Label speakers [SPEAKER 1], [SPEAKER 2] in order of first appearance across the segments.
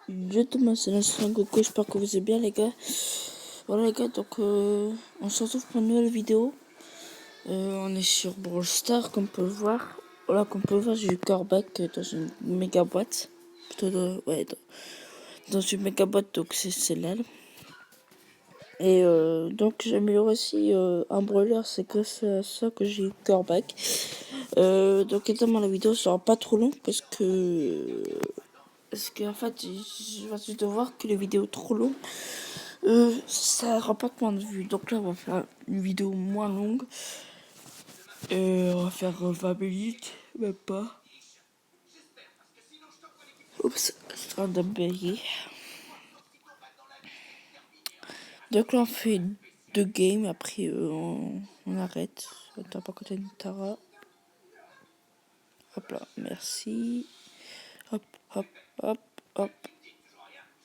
[SPEAKER 1] Je te c'est l'instant Goku, j'espère que vous allez bien les gars. Voilà les gars, donc on se retrouve pour une nouvelle vidéo. On est sur Brawl Stars comme on peut le voir. Voilà, comme on peut le voir, j'ai eu Corbac dans une méga boîte. Plutôt dans une méga boîte, donc c'est celle-là. Et donc j'améliore aussi un brawler, c'est grâce à ça que j'ai eu Corbac. Donc évidemment la vidéo sera pas trop longue parce qu'en fait, je vais de voir que les vidéos trop longues, ça rapporte moins de vues. Donc là, on va faire une vidéo moins longue. On va faire 20 minutes, même pas. Oups, c'est en train de bugger. Donc là, on fait 2 games, après on arrête. Attends, pas côté de Tara. Hop là, merci. Hop, hop, hop, hop.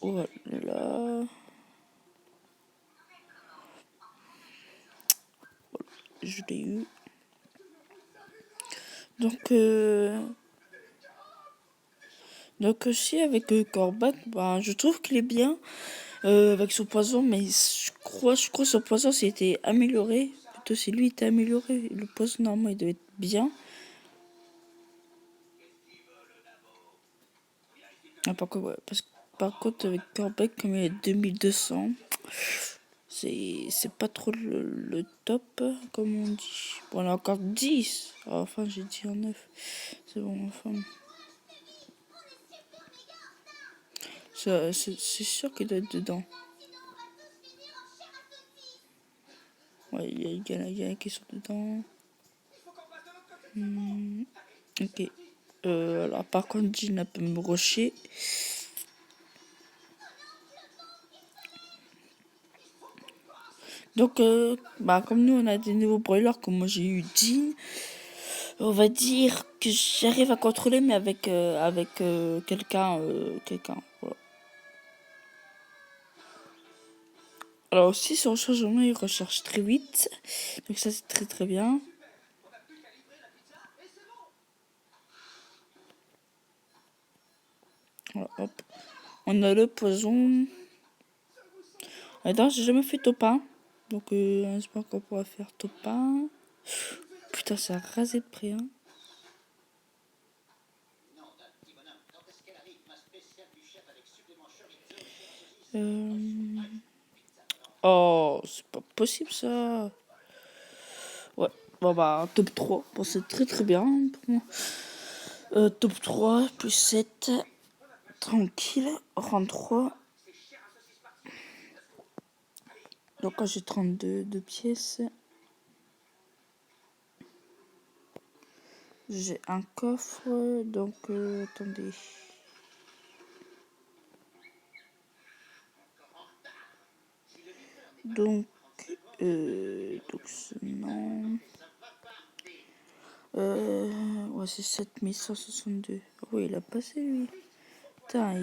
[SPEAKER 1] Voilà. Je l'ai eu. Donc aussi avec Corbac, bah, je trouve qu'il est bien avec son poison, mais je crois que son poison c'était amélioré. Plutôt c'est lui qui était amélioré. Le poison normalement il devait être bien. Ah, par contre avec Corbac comme il est 2200, c'est pas trop le top comme on dit. Bon, on a encore 10. Ah, enfin j'ai dit en 9. C'est bon, enfin. C'est sûr qu'il doit être dedans. Ouais, il y a les gars qui sont dedans. Ok. Alors par contre, Gina peut me rusher. Donc, bah, comme nous, on a des nouveaux broilers, comme moi j'ai eu Jean, on va dire que j'arrive à contrôler, mais avec quelqu'un. Voilà. Alors aussi, sur le changement, il recharge très vite. Donc ça, c'est très très bien. Voilà, hop. On a le poison. Attends, j'ai jamais fait top 1. Donc, j'espère qu'on pourra faire top 1. Putain, ça a rasé de près, hein. Oh, c'est pas possible ça. Ouais, bon bah, top 3. Bon, c'est très très bien pour moi. Top 3, plus 7. Tranquille, rang 3. Donc là, j'ai 32 de pièces. J'ai un coffre, donc attendez. Donc non. Ouais, c'est 7162. Oui, il a passé lui. Putain,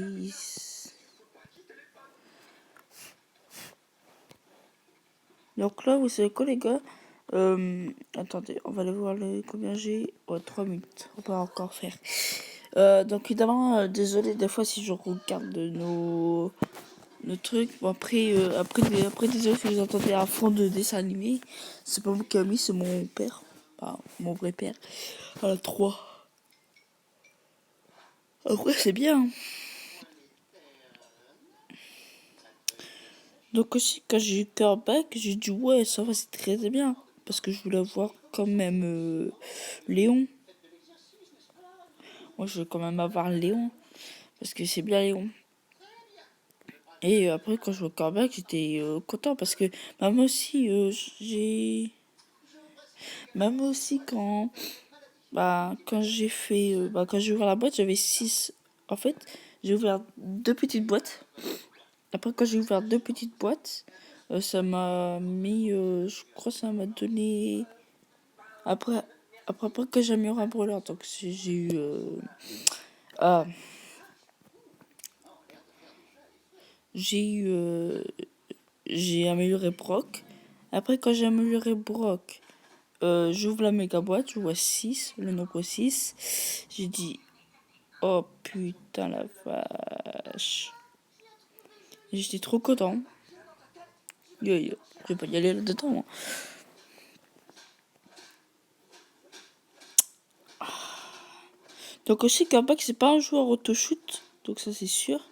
[SPEAKER 1] Donc là, vous savez quoi, les gars? Attendez, on va aller voir combien j'ai. Ouais, 3 minutes. On va encore faire. Donc évidemment, désolé des fois si je regarde nos trucs. Bon, après désolé si vous entendez un fond de dessin animé. C'est pas moi qui a mis, c'est mon père. Enfin, mon vrai père. Voilà, 3. Après, c'est bien. Donc aussi, quand j'ai eu Corbac, j'ai dit ouais, ça va, c'est très bien. Parce que je voulais voir quand même Léon. Moi, je veux quand même avoir Léon. Parce que c'est bien Léon. Et après, quand je vois Corbac, j'étais content. Parce que moi aussi, Même aussi quand j'ai fait... quand j'ai ouvert la boîte, j'avais 6. En fait, j'ai ouvert 2 petites boîtes. Après, quand j'ai ouvert 2 petites boîtes, ça m'a mis... je crois que ça m'a donné... Après que j'ai mis un brûleur, donc j'ai eu... j'ai amélioré Brock. Après, quand j'ai amélioré Brock, j'ouvre la méga boîte, je vois 6, le nombre 6. J'ai dit, oh putain la vache. Et j'étais trop content. Je vais pas y aller là-dedans, moi. Donc aussi, Kabak, c'est pas un joueur auto-shoot. Donc ça, c'est sûr.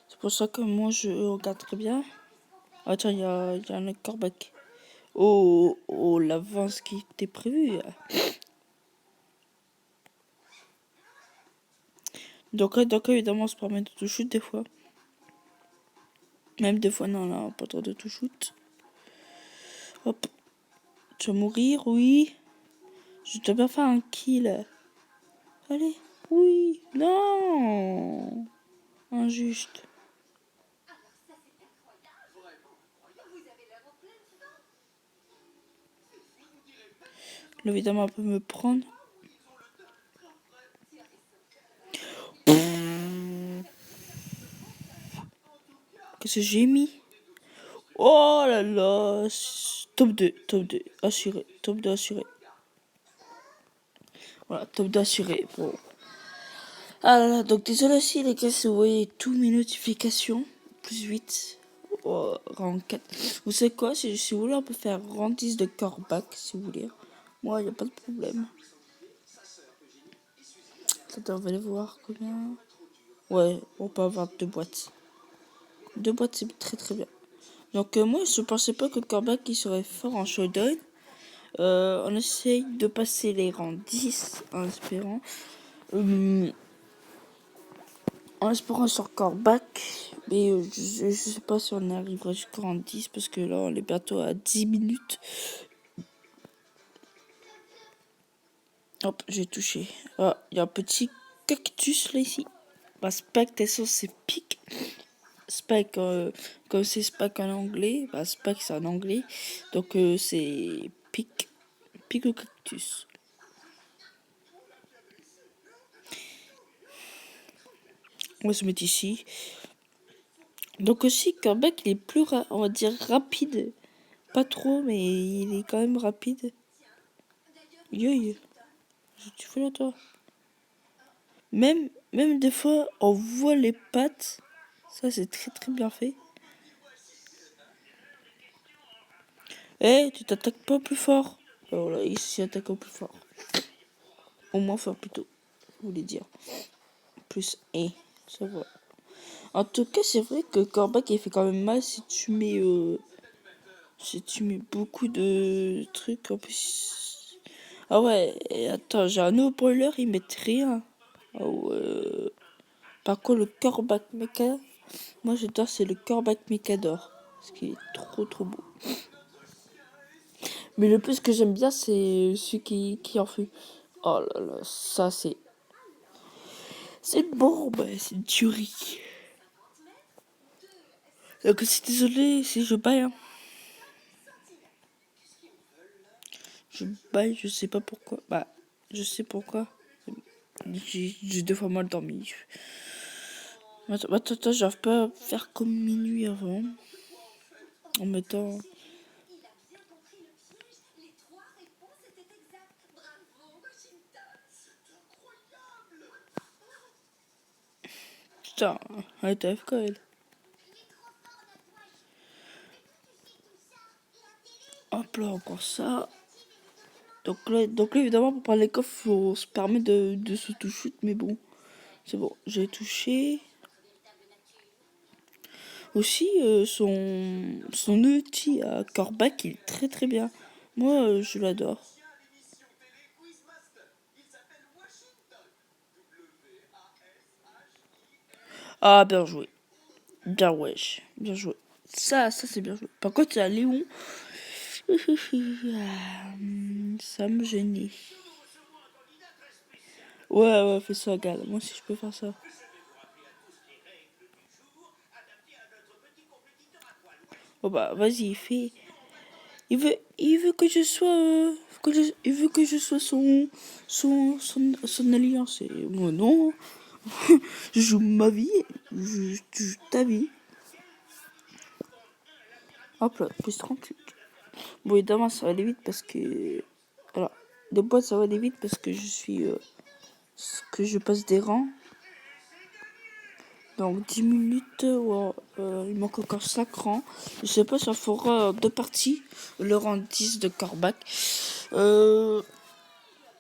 [SPEAKER 1] C'est pour ça que moi, je regarde très bien. Ah tiens, il y a un autre Kabak. Oh, l'avance qui était prévue. Donc évidemment, on se permet d'auto-shoot des fois. Même des fois, non, là, pas trop d'auto-shoot. Hop. Tu vas mourir, oui. Je dois pas faire un kill. Allez, oui, non. Injuste. Là, évidemment, elle peut me prendre. Qu'est-ce que j'ai mis? Oh là là. Top 2, assuré. Top 2 assuré. Voilà, top 2 assuré. Bon. Ah là là, donc désolé aussi les gars si vous voyez toutes mes notifications. Plus 8. Oh, rang 4. Vous savez quoi, si vous voulez, on peut faire rang 10 de Corbac, si vous voulez. Moi, il n'y a pas de problème. Attends, on va aller voir combien. Ouais, on peut avoir 2 boîtes. 2 boîtes, c'est très très bien. Donc moi, je pensais pas que Corbac il serait fort en showdown. On essaye de passer les rangs 10 en espérant. En espérant sur Corbac. Mais je sais pas si on arrivera jusqu'au rang 10 parce que là, on est bientôt à 10 minutes. Hop, j'ai touché. Ah, il y a un petit cactus là ici. Bah, Spike, de c'est pique. Spike, comme c'est Spike en anglais, bah, Spike c'est en anglais. Donc c'est pique. Pique au cactus. On va se mettre ici. Donc aussi, Corbac, il est plus, on va dire, rapide. Pas trop, mais il est quand même rapide. Yo. Tu fais là, toi? Même des fois, on voit les pattes. Ça, c'est très très bien fait. Tu t'attaques pas plus fort. Alors là, il s'y attaque au plus fort. Au moins fort plutôt. Je voulais dire. Plus ça va. En tout cas, c'est vrai que Corbac, il fait quand même mal si tu mets... si tu mets beaucoup de trucs en plus. Ah ouais, et attends, j'ai un nouveau brawler, il met rien. Ah ouais. Par contre, le Corbac Mecha, moi j'adore, c'est le Corbac Mechador. Parce qu'il est trop trop beau. Mais le plus que j'aime bien, c'est celui qui en fait. Oh là là, ça c'est. C'est une bombe, c'est une tuerie. Donc, c'est désolé si je baille. Hein. Je baille, je sais pas pourquoi. Bah, je sais pourquoi. J'ai 2 fois mal dormi. Attends, j'arrive pas à faire comme minuit avant. En mettant. Putain, elle était AFK elle. Hop là, encore ça. Donc là évidemment, pour parler coffre, faut se permettre de se toucher, mais bon. C'est bon, j'ai touché. Aussi, son outil à Corbac, il est très très bien. Moi, je l'adore. Ah, bien joué. Bien wesh. Bien joué. Ça c'est bien joué. Par contre, il y a Léon. Ça me gênait. Ouais, fais ça, gars. Moi aussi, je peux faire ça. Oh bah, vas-y, fais. Il veut que je sois, il veut que je sois son alliance. Et moi, non. Je joue ma vie. Je joue ta vie. Hop là, plus 38. Bon, évidemment, ça va aller vite parce que. Alors, de boîte, ça va aller vite parce que je suis. Que je passe des rangs. Donc 10 minutes, ouais, il manque encore 5 rangs. Je sais pas si on fera 2 parties, le rang 10 de Corbac.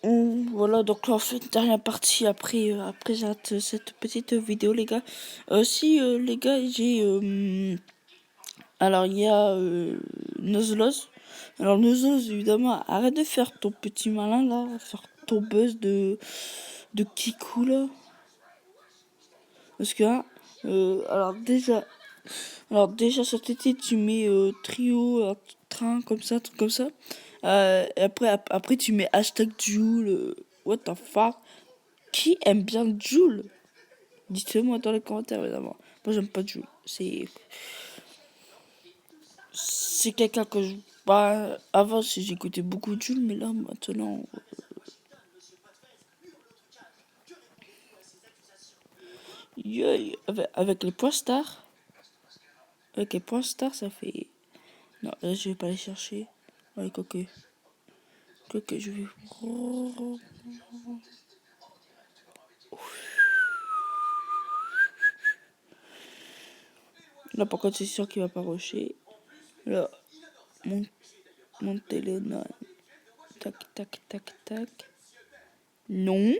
[SPEAKER 1] Voilà, donc là on fait une dernière partie après, après j'arrête cette petite vidéo les gars. Si les gars j'ai... alors il y a Nuzlocke. Alors Nuzlocke évidemment arrête de faire ton petit malin là, faire ton buzz de Kikou là. Parce que hein, alors déjà cet été tu mets trio, train comme ça, truc comme ça. Et après tu mets hashtag Joule. What the fuck? Qui aime bien Joule? Dites-le-moi dans les commentaires évidemment. Moi j'aime pas Joule. C'est quelqu'un que je... Bah, avant j'écoutais beaucoup Joule, mais là maintenant... Yeah, avec les points stars. Avec les points stars ça fait... Non, là je vais pas les chercher. Ouais, quoique je vais... Là par contre c'est sûr qu'il va pas rusher. Là, mon téléphone. Tac, tac, tac, tac. Non.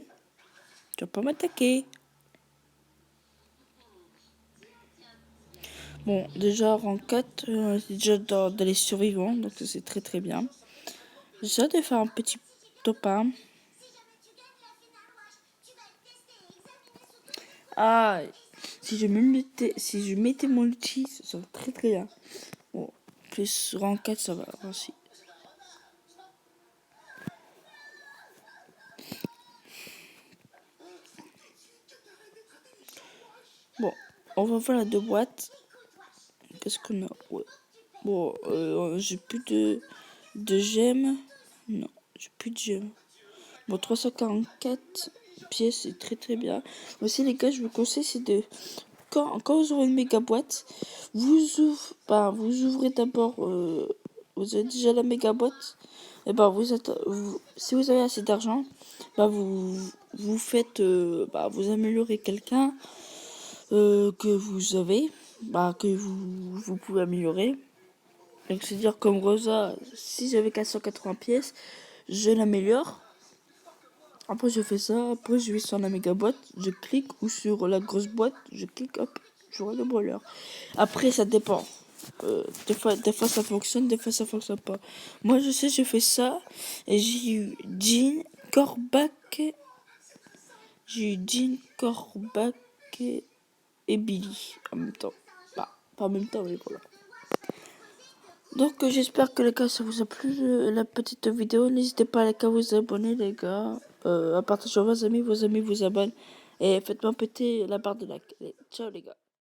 [SPEAKER 1] Tu vas pas m'attaquer. Bon, déjà rang 4, c'est déjà dans les survivants, donc c'est très très bien. J'essaie de faire un petit top 1. Ah, si je mettais mon outil, ça serait très très bien. Bon, plus rang 4, ça va aussi. Bon, on va voir la 2 boîtes. Qu'est-ce qu'on a? Ouais. Bon, j'ai plus de gemmes. Non, j'ai plus de gemmes. Bon, 344 pièces, c'est très très bien. Aussi, les gars, je vous conseille, c'est de... Quand vous aurez une méga boîte, vous ouvrez d'abord... vous avez déjà la méga boîte. Et ben, si vous avez assez d'argent, vous faites... vous améliorez quelqu'un que vous avez, que vous pouvez améliorer. Donc, c'est-à-dire comme Rosa, si j'avais 480 pièces, je l'améliore. Après, je fais ça. Après, je vais sur la méga boîte, je clique, ou sur la grosse boîte, je clique, hop, j'aurai le brawler. Après, ça dépend. Des fois ça fonctionne, des fois ça fonctionne pas. Moi, je sais, je fais ça, et j'ai eu Jean, Corbac, j'ai eu Jean, Corbac et Billy en même temps. Pas en même temps, mais voilà. Donc j'espère que les gars ça vous a plu la petite vidéo. N'hésitez pas à vous abonner les gars. À partager à vos amis vous abonnent. Et faites-moi péter la barre de like. Allez, ciao les gars.